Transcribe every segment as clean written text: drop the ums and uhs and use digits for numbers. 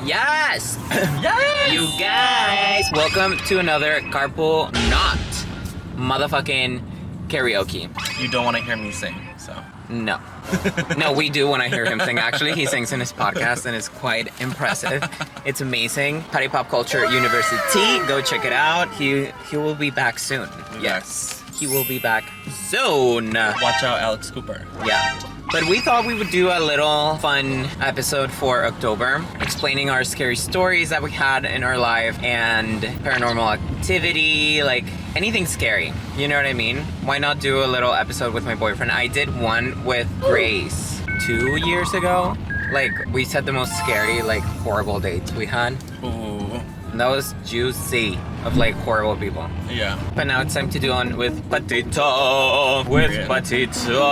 Yes! Yes! You guys, welcome to another Carpool NOT motherfucking Karaoke. You don't want to hear me sing, so. No. No, we do when I hear him sing, actually. He sings in his podcast and it's quite impressive. It's amazing. Patty Pop Culture University. Go check it out. He will be back soon. Yes. He will be back soon. Watch out, Alex Cooper. Yeah. But we thought we would do a little fun episode for October, explaining our scary stories that we had in our life and paranormal activity, like anything scary. You know what I mean? Why not do a little episode with my boyfriend? I did one with Grace 2 years ago. Like, we said the most scary, like, horrible dates we had. Ooh. And that was juicy of, like, horrible people. Yeah. But now it's time to do one with Patito. Patito.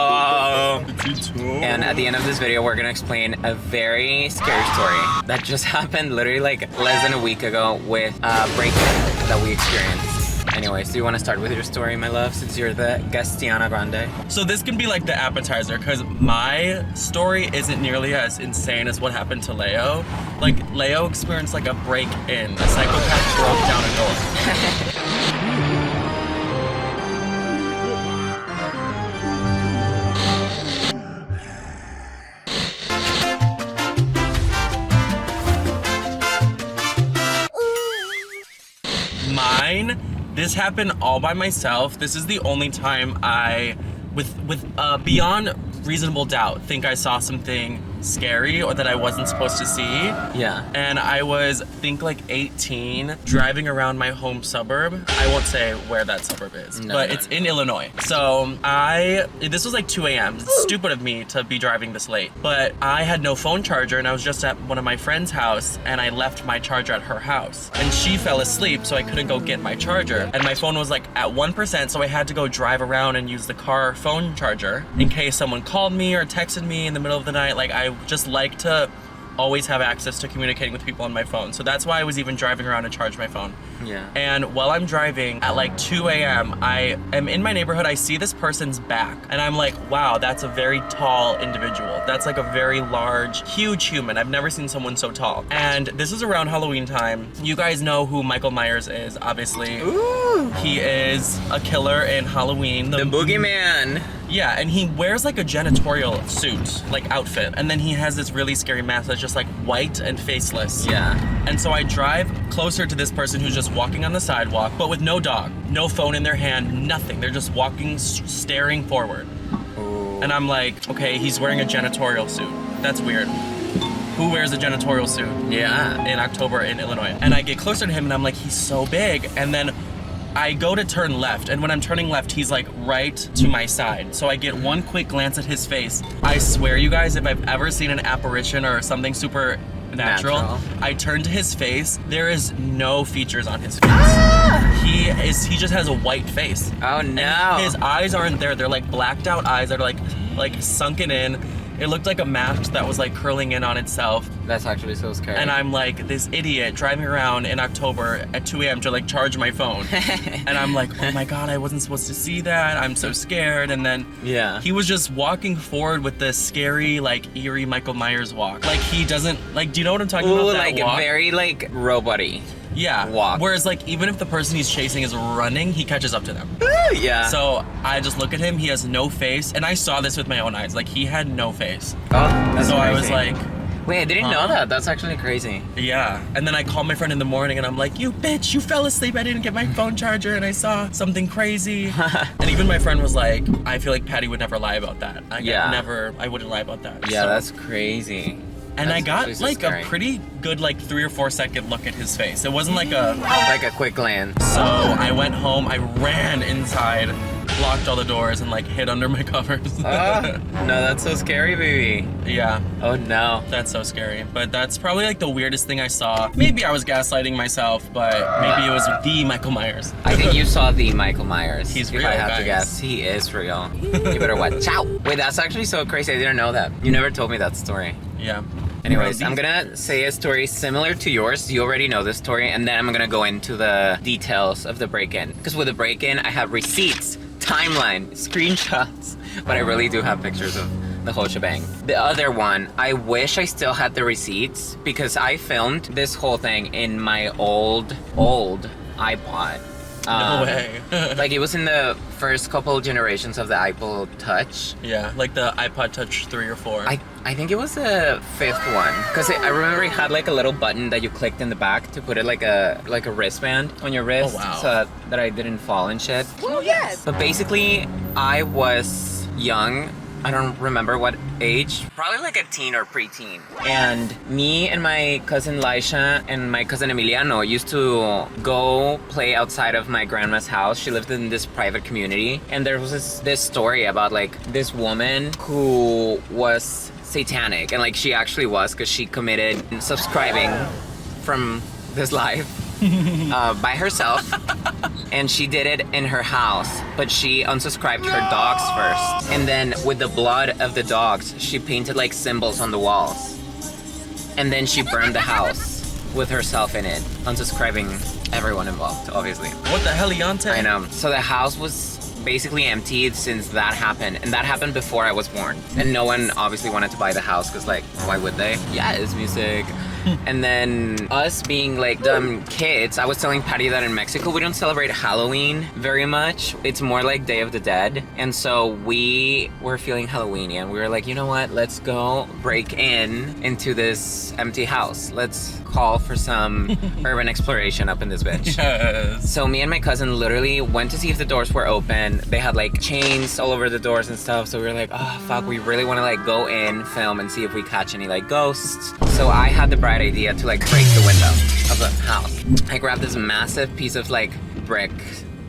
And at the end of this video, we're gonna explain a very scary story that just happened literally like less than a week ago with a break-in that we experienced. Anyways, do you want to start with your story, my love, since you're the Guestiana Grande? So this can be like the appetizer, because my story isn't nearly as insane as what happened to Leo. Like, Leo experienced like a break-in. A psychopath broke down a door. Mine, this happened all by myself. This is the only time I, with beyond reasonable doubt, think I saw something scary or that I wasn't supposed to see. Yeah. And I was, think like 18, driving around my home suburb. I won't say where that suburb is, but it's in Illinois. So this was like 2 a.m. It's stupid of me to be driving this late, but I had no phone charger and I was just at one of my friend's house and I left my charger at her house. And she fell asleep, so I couldn't go get my charger. And my phone was like at 1%, so I had to go drive around and use the car phone charger in case someone called me or texted me in the middle of the night. Like, I just like to always have access to communicating with people on my phone. So that's why I was even driving around to charge my phone. Yeah. And while I'm driving at like 2 a.m., I am in my neighborhood, I see this person's back. And I'm like, wow, that's a very tall individual. That's like a very large, huge human. I've never seen someone so tall. And this is around Halloween time. You guys know who Michael Myers is, obviously. Ooh. He is a killer in Halloween. The boogeyman. Yeah, and he wears like a janitorial suit, like outfit. And then he has this really scary mask that's just like white and faceless. Yeah. And so I drive closer to this person who's just walking on the sidewalk, but with no dog, no phone in their hand, nothing. They're just walking, staring forward. Ooh. And I'm like, okay, he's wearing a janitorial suit. That's weird. Who wears a janitorial suit? Yeah. In October in Illinois. And I get closer to him and I'm like, he's so big. And then I go to turn left, and when I'm turning left, he's like right to my side. So I get one quick glance at his face. I swear, you guys, if I've ever seen an apparition or something super natural, I turn to his face, there is no features on his face. Ah! He just has a white face. Oh no. And his eyes aren't there. They're like blacked out eyes that are like sunken in. It looked like a mask that was like curling in on itself. That's actually so scary. And I'm like this idiot driving around in October at 2 a.m. to like charge my phone. And I'm like, oh my God, I wasn't supposed to see that. I'm so scared. And then he was just walking forward with this scary, like eerie Michael Myers walk. Like he doesn't, like, do you know what I'm talking about? That like walk? Very like robot-y. Yeah. Walk. Whereas like even if the person he's chasing is running, he catches up to them. Yeah. So I just look at him, he has no face, and I saw this with my own eyes. Like he had no face. Oh, that's so crazy. I was like, wait, I didn't know that. That's actually crazy. Yeah. And then I called my friend in the morning and I'm like, you bitch, you fell asleep. I didn't get my phone charger and I saw something crazy. And even my friend was like, I feel like Patty would never lie about that. I wouldn't lie about that. Yeah, so. that's crazy. And That's I got like a pretty good like 3 or 4 second look at his face. It wasn't like a quick glance. So I went home, I ran inside, locked all the doors and like hid under my covers. No, that's so scary, baby. Yeah. Oh no. That's so scary. But that's probably like the weirdest thing I saw. Maybe I was gaslighting myself, but maybe it was the Michael Myers. I think you saw the Michael Myers. He's if real, I have guys. to guess. He is real. You better watch out. Wait, that's actually so crazy. I didn't know that. You never told me that story. Yeah. Anyways, I'm gonna say a story similar to yours. You already know this story, and then I'm gonna go into the details of the break-in. Because with the break-in, I have receipts, timeline, screenshots, but I really do have pictures of the whole shebang. The other one, I wish I still had the receipts because I filmed this whole thing in my old iPod. No way. Like it was in the first couple generations of the iPod Touch. Yeah, like the iPod Touch 3 or 4. I think it was the 5th one because I remember it had like a little button that you clicked in the back to put it like a wristband on your wrist. Oh, wow. So that I didn't fall and shit. Oh, yes. But basically, I was young. I don't remember what age. Probably like a teen or preteen. And me and my cousin Laisha and my cousin Emiliano used to go play outside of my grandma's house. She lived in this private community. And there was this story about like this woman who was satanic. And like she actually was because she committed subscribing from this life. By herself, and she did it in her house, but she unsubscribed her dogs first, and then with the blood of the dogs she painted like symbols on the walls, and then she burned the house with herself in it, unsubscribing everyone involved, obviously. What the hell, Leonte? I know. So the house was basically emptied since that happened, and that happened before I was born, and no one obviously wanted to buy the house because like why would they? Yeah, it's music. And then us being like dumb kids, I was telling Patty that in Mexico we don't celebrate Halloween very much. It's more like Day of the Dead. And so we were feeling Halloweeny and we were like, you know what, let's go break into this empty house. Let's call for some urban exploration up in this bitch. Yes. So me and my cousin literally went to see if the doors were open. They had like chains all over the doors and stuff. So we were like, oh fuck, we really want to like go in, film, and see if we catch any like ghosts. So I had the bright idea to like break the window of the house. I grabbed this massive piece of like brick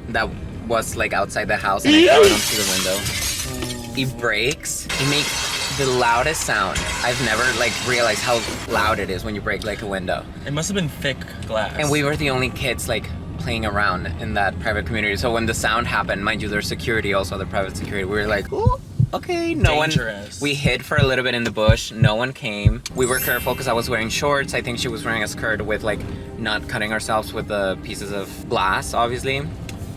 that was like outside the house and I threw it onto the window. It breaks. It makes the loudest sound. I've never like realized how loud it is when you break like a window. It must have been thick glass. And we were the only kids like playing around in that private community. So when the sound happened, mind you, there's security also, the private security. We were like, ooh. Okay, no Dangerous. one. We hid for a little bit in the bush. No one came. We were careful because I was wearing shorts. I think she was wearing a skirt with like not cutting ourselves with the pieces of glass, obviously.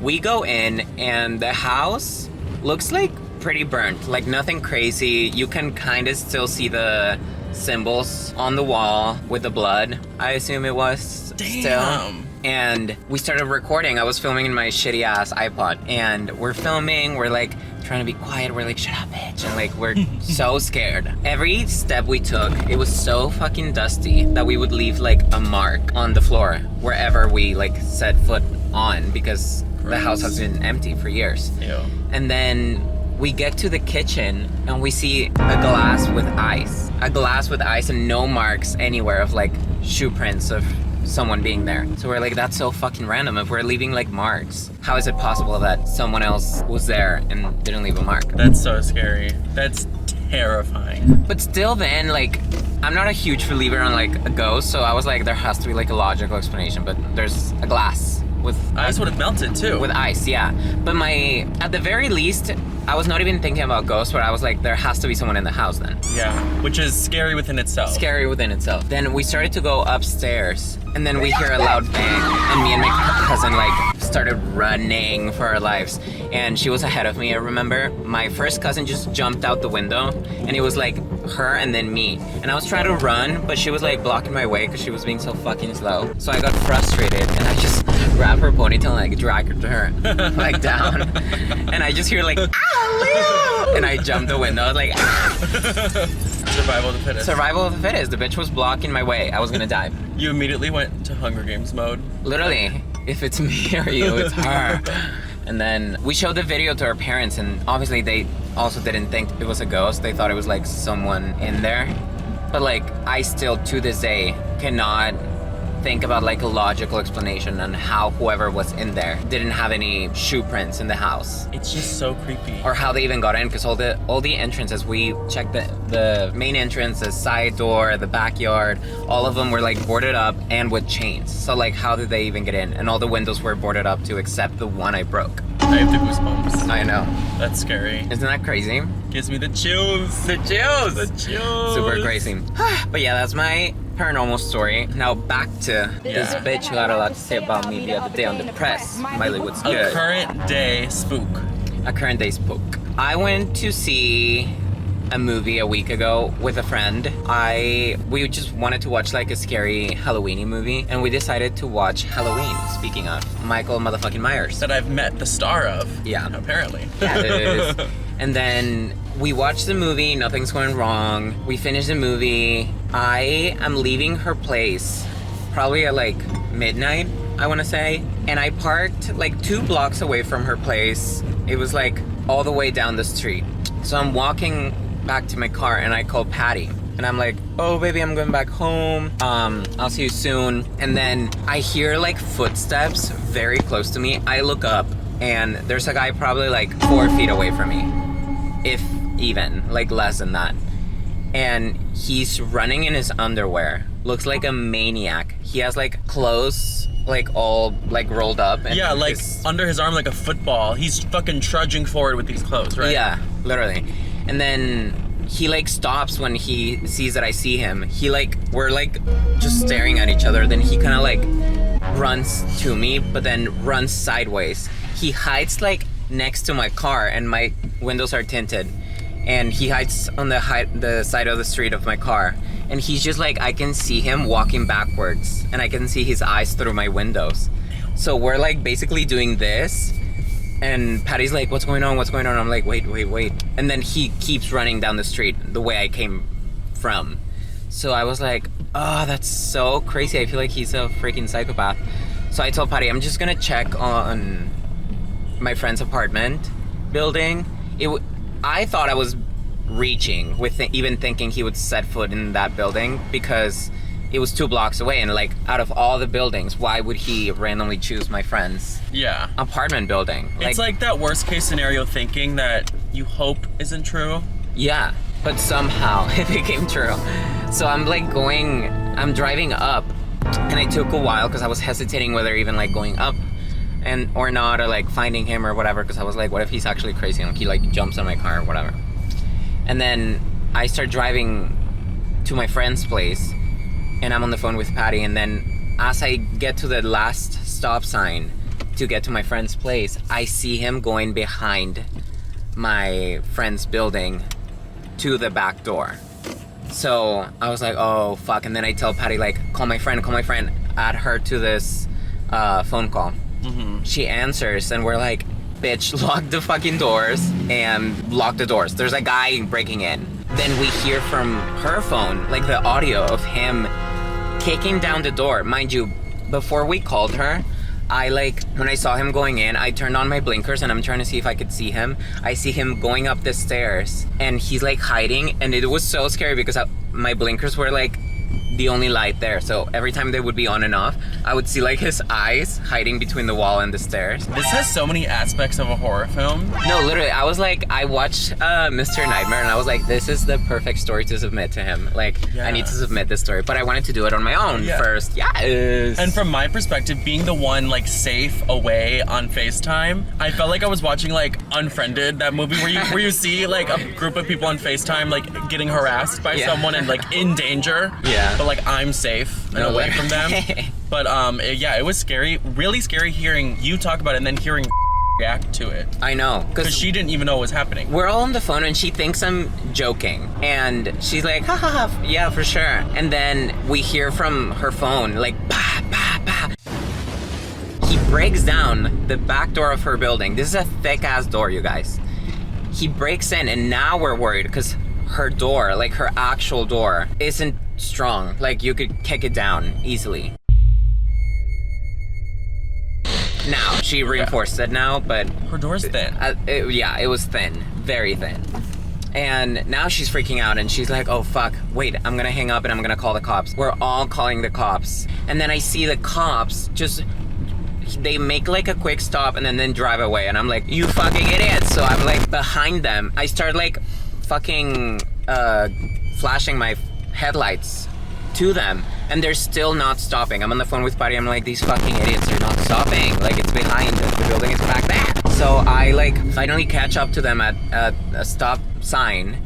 We go in and the house looks like pretty burnt, like nothing crazy. You can kind of still see the symbols on the wall with the blood. I assume it was. Damn. Still. And we started recording. I was filming in my shitty ass iPod and we're filming. We're like trying to be quiet. We're like, shut up, bitch. And like, we're so scared. Every step we took, it was so fucking dusty that we would leave like a mark on the floor wherever we like set foot on because the house has been empty for years. Ew. And then we get to the kitchen and we see a glass with ice. A glass with ice and no marks anywhere of like shoe prints of someone being there. So we're like, that's so fucking random. If we're leaving like marks, how is it possible that someone else was there and didn't leave a mark? That's so scary. That's terrifying. But still then, like, I'm not a huge believer on like a ghost, so I was like, there has to be like a logical explanation, but there's a glass with Ice would have melted too. with ice, yeah. But at the very least, I was not even thinking about ghosts, but I was like, there has to be someone in the house then. Yeah, which is scary within itself. Scary within itself. Then we started to go upstairs, and then we hear a loud bang, and me and my cousin like started running for our lives. And she was ahead of me, I remember. My first cousin just jumped out the window, and it was like her and then me. And I was trying to run, but she was like blocking my way because she was being so fucking slow. So I got frustrated, and I just grabbed her ponytail and like drag her like down. And I just hear like, ah, Leo! And I jumped the window. I was like, ah! Survival of the fittest. Survival of the fittest. The bitch was blocking my way. I was gonna die. You immediately went to Hunger Games mode. Literally, if it's me or you, it's her. And then we showed the video to our parents, and obviously they also didn't think it was a ghost. They thought it was like someone in there. But like, I still to this day cannot think about like a logical explanation on how whoever was in there didn't have any shoe prints in the house. It's just so creepy. Or how they even got in, because all the entrances, we checked the main entrance, the side door, the backyard, all of them were like boarded up and with chains. So like, how did they even get in? And all the windows were boarded up too, except the one I broke. I have the goosebumps. I know. That's scary. Isn't that crazy? Gives me the chills. The chills! The chills. Super crazy. But yeah, that's my paranormal story. Now back to this bitch who had a lot to say about me the other day on the press. Miley, what's A good? current day spook. A current day spook. I went to see a movie a week ago with a friend. We just wanted to watch like a scary Halloweeny movie, and we decided to watch Halloween. Speaking of Michael motherfucking Myers, That I've met the star of. Yeah. Apparently. yeah, it is. And then we watched the movie. Nothing's going wrong. We finished the movie. I am leaving her place probably at like midnight, I want to say, and I parked like 2 blocks away from her place. It was like all the way down the street. So I'm walking back to my car and I call Patty and I'm like, oh baby, I'm going back home, I'll see you soon. And then I hear like footsteps very close to me. I look up and there's a guy probably like 4 feet away from me, if even, like less than that. And he's running in his underwear, looks like a maniac. He has like clothes like all like rolled up and Yeah, like under his arm like a football. He's fucking trudging forward with these clothes, right? Yeah, literally. And then he like stops when he sees that I see him. He like, we're like just staring at each other. Then he kind of like runs to me, but then runs sideways. He hides like next to my car and my windows are tinted. And he hides on the side of the street of my car. And he's just like, I can see him walking backwards and I can see his eyes through my windows. So we're like basically doing this. And Patty's like, what's going on? What's going on? I'm like, wait. And then he keeps running down the street the way I came from. So I was like, oh, that's so crazy. I feel like he's a freaking psychopath. So I told Patty, I'm just gonna check on my friend's apartment building. I thought I was reaching with even thinking he would set foot in that building because it was 2 blocks away, and like out of all the buildings, why would he randomly choose my friend's apartment building? It's like that worst case scenario thinking that you hope isn't true. Yeah, but somehow it became true. So I'm driving up, and it took a while because I was hesitating whether even like going up or not, or like finding him or whatever, because I was like, what if he's actually crazy and he like jumps on my car or whatever. And then I start driving to my friend's place and I'm on the phone with Patty, and then as I get to the last stop sign to get to my friend's place, I see him going behind my friend's building to the back door. So I was like, oh fuck. And then I tell Patty like, call my friend, add her to this phone call. Mm-hmm. She answers and we're like, bitch, lock the fucking doors and lock the doors. There's a guy breaking in. Then we hear from her phone, like the audio of him kicking down the door. Mind you, before we called her, when I saw him going in, I turned on my blinkers and I'm trying to see if I could see him. I see him going up the stairs and he's like hiding, and it was so scary because my blinkers were like the only light there. So every time they would be on and off, I would see like his eyes hiding between the wall and the stairs. This has so many aspects of a horror film. No, literally, I was like, I watched Mr. Nightmare and I was like, this is the perfect story to submit to him. Like, yeah. I need to submit this story, but I wanted to do it on my own first. Yes. And from my perspective, being the one like safe away on FaceTime, I felt like I was watching like Unfriended, that movie where you see like a group of people on FaceTime like getting harassed by someone and like in danger. Yeah. But like I'm safe and away from them. But it was scary, really scary hearing you talk about it and then hearing react to it. I know, because she didn't even know what was happening. We're all on the phone and she thinks I'm joking, and she's like, ha ha ha, yeah, for sure. And then we hear from her phone like, bah, bah, bah. He breaks down the back door of her building. This is a thick ass door, you guys. He breaks in, and now we're worried because her door, like her actual door, isn't strong. Like you could kick it down easily. Now she reinforced it now, but her door's thin. It was thin, very thin. And now she's freaking out and she's like, oh fuck, wait, I'm gonna hang up and I'm gonna call the cops. We're all calling the cops. And then I see the cops they make like a quick stop and then drive away. And I'm like, you fucking idiots. So I'm like behind them. I start like fucking flashing my headlights to them, and they're still not stopping. I'm on the phone with Patty. I'm like, these fucking idiots are not stopping. Like, it's behind us. The building is back there. So I like finally catch up to them at a stop sign,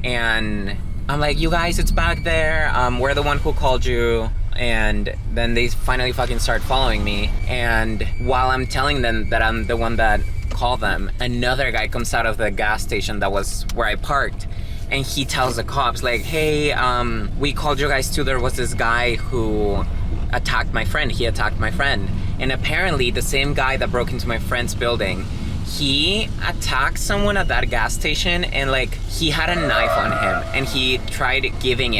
and I'm like, you guys, it's back there. We're the one who called you. And then they finally fucking start following me. And while I'm telling them that I'm the one that called them, another guy comes out of the gas station that was where I parked. and he tells the cops like, hey, we called you guys too. There was this guy who attacked my friend. He attacked my friend. And apparently the same guy that broke into my friend's building, he attacked someone at that gas station, and like he had a knife on him, and he tried giving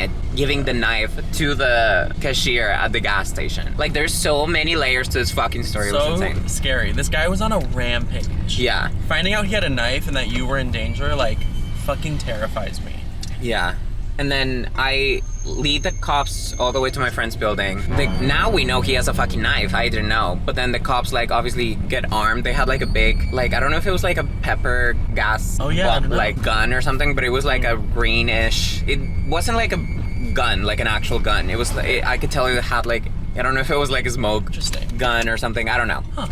the knife to the cashier at the gas station. Like there's so many layers to this fucking story. It was insane. Scary. This guy was on a rampage. Yeah. Finding out he had a knife and that you were in danger, like, fucking terrifies me. Yeah. And then I lead the cops all the way to my friend's building. Now we know he has a fucking knife. I didn't know. But then the cops like obviously get armed. They had like a big, like, I don't know if it was like a pepper gas like gun or something, but it was like a greenish. It wasn't like a gun, like an actual gun. It was, I could tell it had like, I don't know if it was like a smoke gun or something. I don't know. Huh.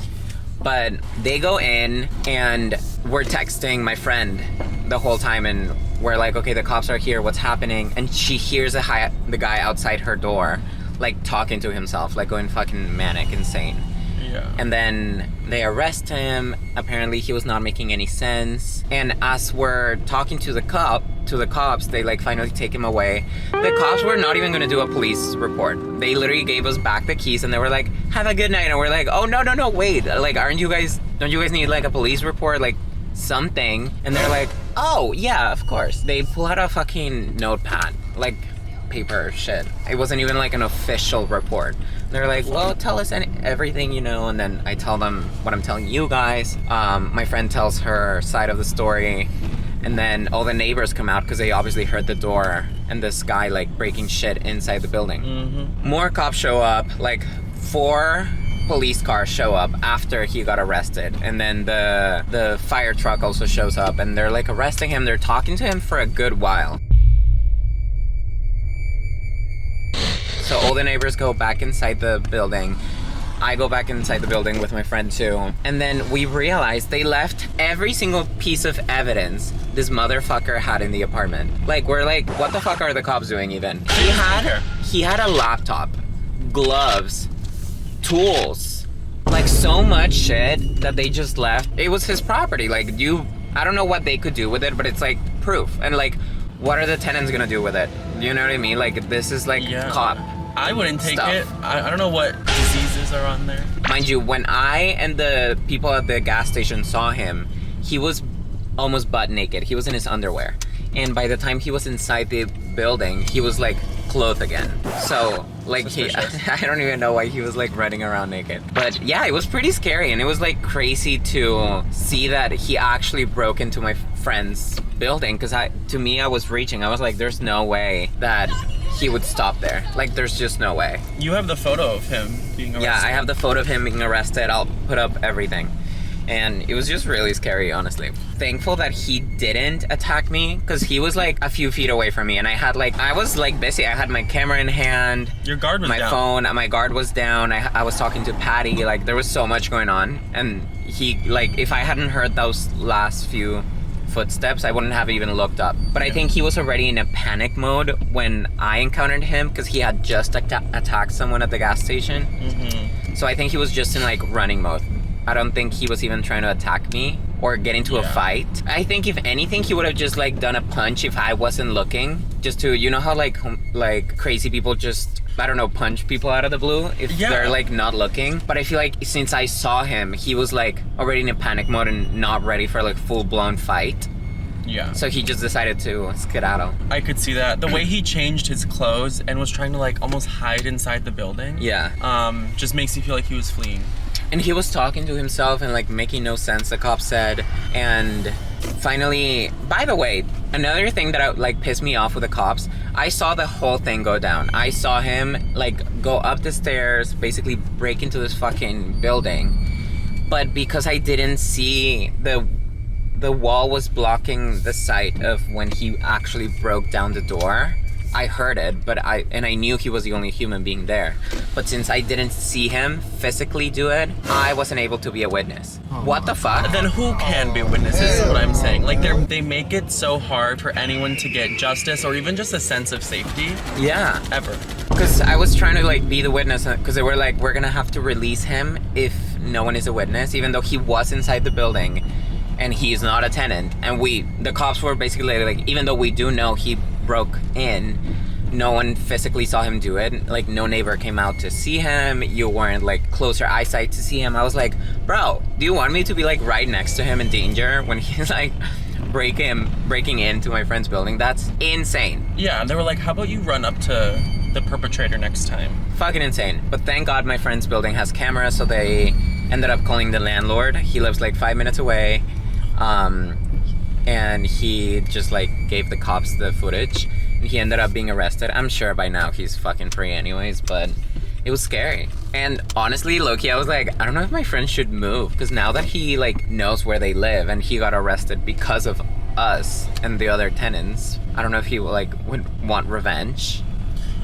But they go in and we're texting my friend the whole time, and we're like, okay, the cops are here, what's happening? And she hears the guy outside her door, like talking to himself, like going fucking manic, insane. Yeah. And then they arrest him. Apparently he was not making any sense. And as we're talking to the cops, they like finally take him away. The cops were not even gonna do a police report. They literally gave us back the keys and they were like, have a good night. And we're like, oh no, wait. Like, don't you guys need like a police report? Like something. And they're like, oh yeah, of course. They pull out a fucking notepad, like paper shit. It wasn't even like an official report. They're like, well, tell us everything you know. And then I tell them what I'm telling you guys. My friend tells her side of the story. And then all the neighbors come out because they obviously heard the door and this guy like breaking shit inside the building. Mm-hmm. More cops show up, like 4 police cars show up after he got arrested. And then the fire truck also shows up and they're like arresting him. They're talking to him for a good while. So all the neighbors go back inside the building. I go back inside the building with my friend too. And then we realize they left every single piece of evidence this motherfucker had in the apartment. Like, we're like, what the fuck are the cops doing even? He had a laptop, gloves, tools, like so much shit that they just left. It was his property. Like, I don't know what they could do with it, but it's like proof. And like, what are the tenants gonna do with it? You know what I mean? Like, this is like cop. I wouldn't take stuff. it. I don't know what diseases are on there. Mind you, when I and the people at the gas station saw him, he was almost butt naked. He was in his underwear. And by the time he was inside the building, he was like clothed again. So like I don't even know why he was like running around naked. But yeah, it was pretty scary. And it was like crazy to see that he actually broke into my friend's building. Because to me, I was reaching. I was like, there's no way that he would stop there. Like, there's just no way. You have the photo of him being arrested. Yeah, I have the photo of him being arrested. I'll put up everything. And it was just really scary, honestly. Thankful that he didn't attack me, because he was like a few feet away from me. And I was like busy. I had my camera in hand. Your guard was down. My phone, my guard was down. I was talking to Patty. Like, there was so much going on. And he, like, if I hadn't heard those last few footsteps, I wouldn't have even looked up. But I think he was already in a panic mode when I encountered him, because he had just attacked someone at the gas station. Mm-hmm. So I think he was just in like running mode. I don't think he was even trying to attack me or get into a fight. I think if anything, he would have just like done a punch if I wasn't looking, just to, you know how like crazy people just, I don't know, punch people out of the blue if they're like not looking. But I feel like since I saw him, he was like already in a panic mode and not ready for like full-blown fight. Yeah. So he just decided to skedaddle. I could see that. The way he changed his clothes and was trying to like almost hide inside the building. Yeah. Just makes you feel like he was fleeing. And he was talking to himself and like making no sense, the cop said. And finally, by the way, another thing that like pissed me off with the cops, I saw the whole thing go down. I saw him like go up the stairs, basically break into this fucking building. But because I didn't see the wall was blocking the sight of when he actually broke down the door, I heard it, but I knew he was the only human being there. But since I didn't see him physically do it, I wasn't able to be a witness. What the fuck? Then who can be witnesses is what I'm saying. Like, they make it so hard for anyone to get justice or even just a sense of safety. Yeah. Ever. Because I was trying to like be the witness, because they were like, we're gonna have to release him if no one is a witness, even though he was inside the building. and he's not a tenant. And the cops were basically like, even though we do know he broke in, no one physically saw him do it. Like, no neighbor came out to see him. You weren't like closer eyesight to see him. I was like, bro, do you want me to be like right next to him in danger when he's like breaking into my friend's building? That's insane. Yeah, and they were like, how about you run up to the perpetrator next time? Fucking insane. But thank God my friend's building has cameras, so they ended up calling the landlord. He lives like 5 minutes away. And he just like gave the cops the footage. He ended up being arrested. I'm sure by now he's fucking free anyways, but it was scary. And honestly, low-key, I was like, I don't know if my friend should move, because now that he like knows where they live and he got arrested because of us and the other tenants, I don't know if he would want revenge.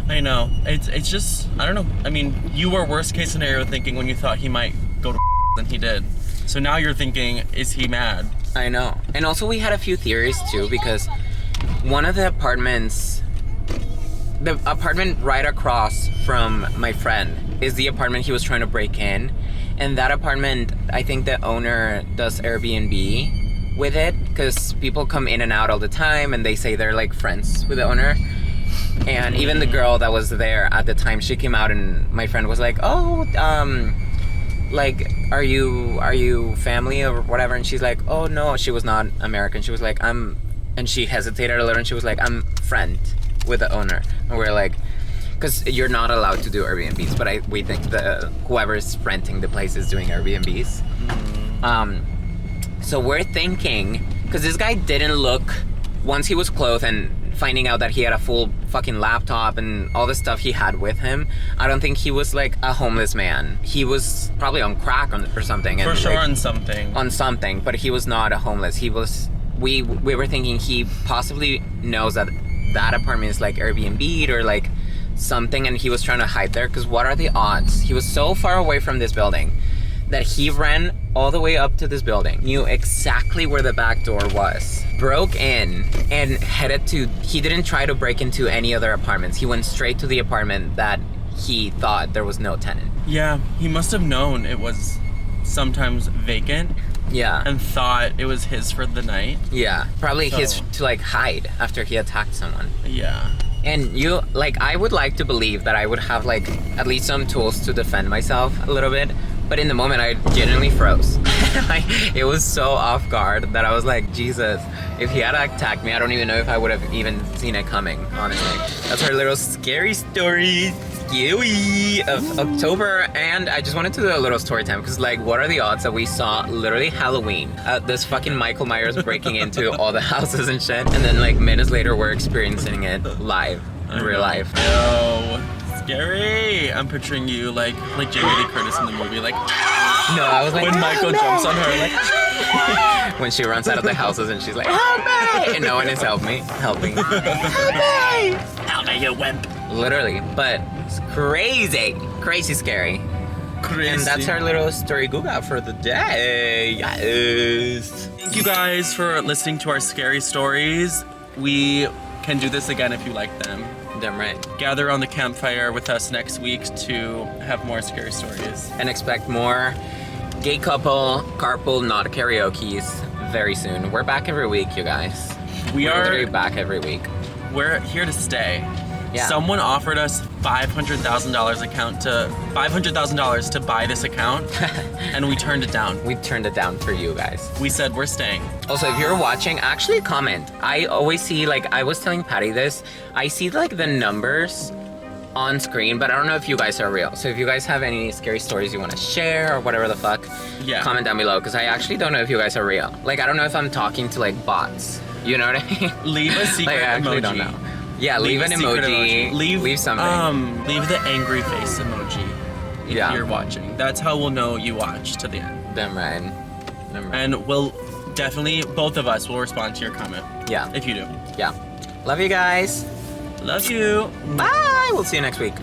I know. It's just, I don't know. I mean, you were worst case scenario thinking when you thought he might go to than he did. So now you're thinking, is he mad? I know. And also we had a few theories too, because one of the apartment right across from my friend is the apartment he was trying to break in. And that apartment, I think the owner does Airbnb with it, because people come in and out all the time and they say they're like friends with the owner. And even the girl that was there at the time, she came out and my friend was like, oh, like, are you family or whatever? And she's like, oh no, she was not American. She was like, and she hesitated a little and she was like, I'm friend with the owner. And we're like, because you're not allowed to do Airbnbs, but we think whoever's renting the place is doing Airbnbs. So we're thinking, because this guy didn't look, once he was clothed and finding out that he had a full fucking laptop and all the stuff he had with him, I don't think he was like a homeless man. He was probably on crack or something. For sure, like, on something. On something, but he was not a homeless. He was, we were thinking he possibly knows that apartment is like Airbnb or like something, and he was trying to hide there, because what are the odds? He was so far away from this building that he ran all the way up to this building, knew exactly where the back door was, broke in, and he didn't try to break into any other apartments. He went straight to the apartment that he thought there was no tenant. Yeah, he must have known it was sometimes vacant. Yeah. And thought it was his for the night. Yeah, probably his to like hide after he attacked someone. Yeah. And I would like to believe that I would have like at least some tools to defend myself a little bit. But in the moment, I genuinely froze. It was so off guard that I was like, Jesus, if he had attacked me, I don't even know if I would have even seen it coming, honestly. That's our little scary story, scary of October. And I just wanted to do a little story time, because like, what are the odds that we saw literally Halloween, this fucking Michael Myers breaking into all the houses and shit, and then like minutes later, we're experiencing it live, in real life. Yo. Scary. I'm picturing you like Jamie Lee Curtis in the movie, like. No, I was like, when Michael jumps on her, like. When she runs out of the houses and she's like, help me! And no one is helping. Help me! Help me, you wimp. Literally, but it's crazy scary. Crazy. And that's our little story Google for the day. Yes. Thank you guys for listening to our scary stories. We can do this again if you like them. Damn right. Gather on the campfire with us next week to have more scary stories. And expect more gay couple Carpool NOT Karaoke's very soon. We're back every week, you guys. We're literally back every week. We're here to stay. Yeah. Someone offered us $500,000 to buy this account, and we turned it down. We turned it down for you guys. We said we're staying. Also, if you're watching, actually comment. I always see, like, I was telling Patty this, I see like the numbers on screen, but I don't know if you guys are real. So if you guys have any scary stories you want to share or whatever the fuck, comment down below, because I actually don't know if you guys are real. Like, I don't know if I'm talking to like bots. You know what I mean? Leave a secret like, I actually emoji. Don't know. Yeah, leave an emoji. Leave something. Leave the angry face emoji if you're watching. That's how we'll know you watched to the end. Damn right. And we'll definitely, both of us will respond to your comment. Yeah. If you do. Yeah. Love you guys. Love you. Bye. We'll see you next week.